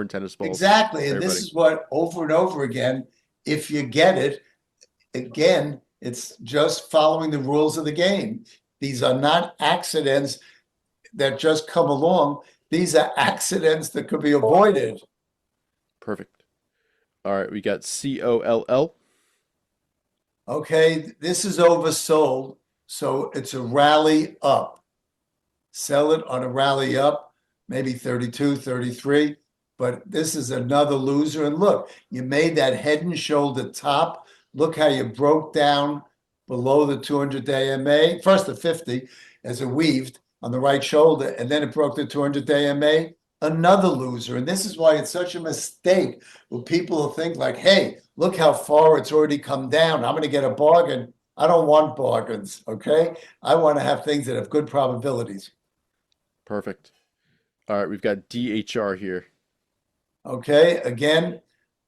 and tennis balls. Exactly. And Everybody. this is what over and over again, if you get it, again, it's just following the rules of the game. These are not accidents that just come along. These are accidents that could be avoided. Perfect. All right, we got COLL. Okay, this is oversold, so it's a rally up. Sell it on a rally up, maybe 32, 33, but this is another loser. And look, you made that head and shoulder top. Look how you broke down below the 200-day MA. First the 50 as it weaved on the right shoulder, and then it broke the 200-day MA. Another loser. And this is why it's such a mistake when people think like, hey, look how far it's already come down. I'm going to get a bargain. I don't want bargains, okay? I want to have things that have good probabilities. Perfect. All right, we've got DHR here. Okay, again,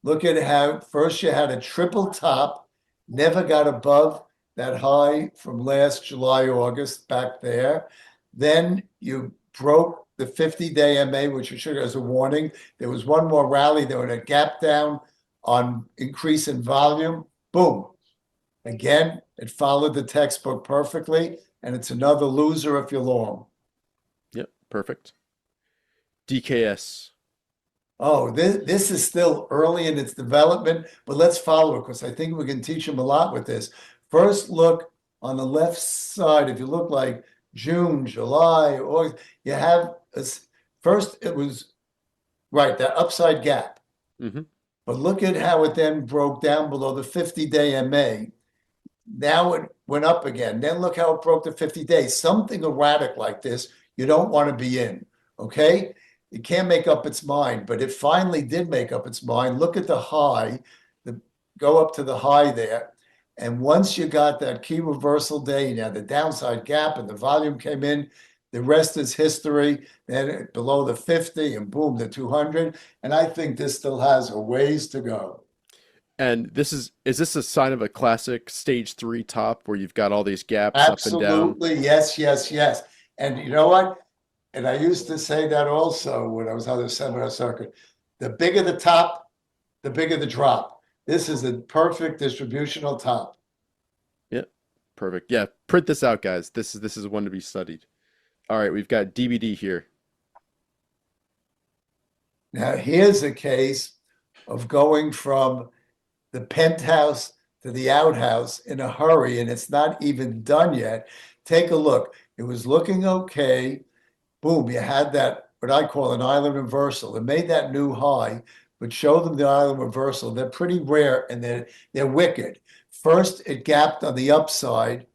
look at how first you had a triple top, never got above that high from last July, August back there. Then you broke the 50-day MA, which you should as a warning. There was one more rally. There was a gap down on increase in volume. Boom. Again, it followed the textbook perfectly, and it's another loser if you're long. Yep, perfect. DKS. Oh, this is still early in its development, but let's follow it because I think we can teach them a lot with this. First look on the left side. If you look like June, July, August, you have first it was right, that upside gap. Mm-hmm. But look at how it then broke down below the 50-day MA. Now it went up again. Then look how it broke the 50 days. Something erratic like this, you don't want to be in, okay? It can't make up its mind, but it finally did make up its mind. Look at the high, go up to the high there. And once you got that key reversal day, you had the downside gap and the volume came in, the rest is history. Then below the 50 and boom, the 200. And I think this still has a ways to go. And is this a sign of a classic stage 3 top where you've got all these gaps Absolutely. up and down? Absolutely. Yes, yes, yes. And you know what? And I used to say that also when I was on the seminar circuit. The bigger the top, the bigger the drop. This is a perfect distributional top. Yep, perfect. Yeah, print this out, guys. This is one to be studied. All right, we've got DBD here. Now, here's a case of going from the penthouse to the outhouse in a hurry, and it's not even done yet. Take a look. It was looking okay. Boom, you had that, what I call an island reversal. It made that new high, but show them the island reversal. They're pretty rare, and they're wicked. First, it gapped on the upside.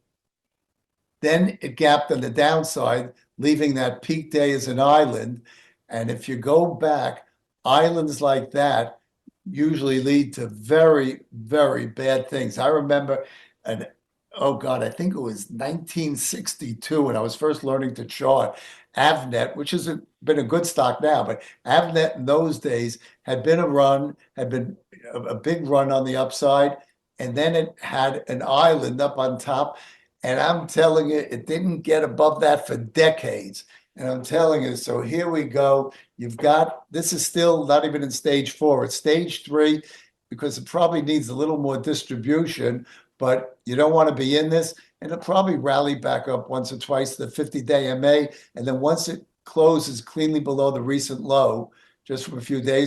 Then it gapped on the downside, leaving that peak day as an island. And if you go back, islands like that usually lead to very, very bad things. I remember, oh God, I think it was 1962 when I was first learning to chart. Avnet, which has been a good stock now, but Avnet in those days had been a big run on the upside, and then it had an island up on top. And I'm telling you, it didn't get above that for decades. And I'm telling you, so here we go. This is still not even in stage 4. It's stage 3 because it probably needs a little more distribution, but you don't want to be in this. And it'll probably rally back up once or twice to the 50-day MA. And then once it closes cleanly below the recent low, just from a few days